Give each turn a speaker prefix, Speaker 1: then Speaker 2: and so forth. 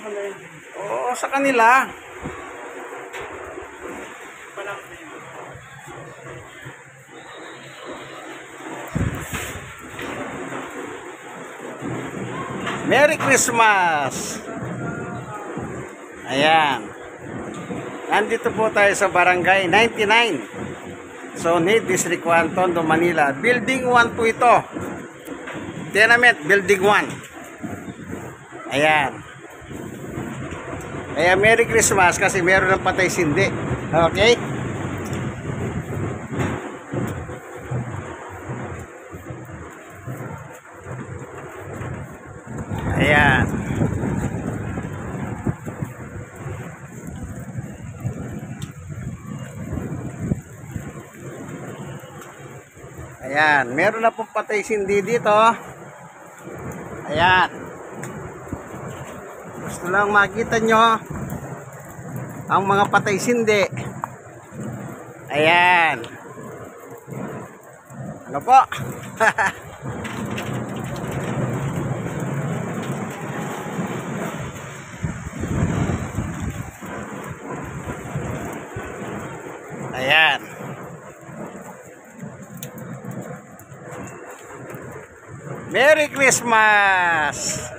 Speaker 1: Oo, sa kanila. Merry Christmas! Ayan. Nandito po tayo sa Barangay 99. Sonid, District 1, Tondo, Manila. Building 1 po ito. Tenement, Building 1. Ayan. Kaya Merry Christmas kasi meron ng patay sindi. Okay? Ayan. Ayan, meron na pong patay sindi dito. Ayan. Gusto lang makita nyo ang mga patay sindi. Ayan. Ano po? Ayan. Merry Christmas!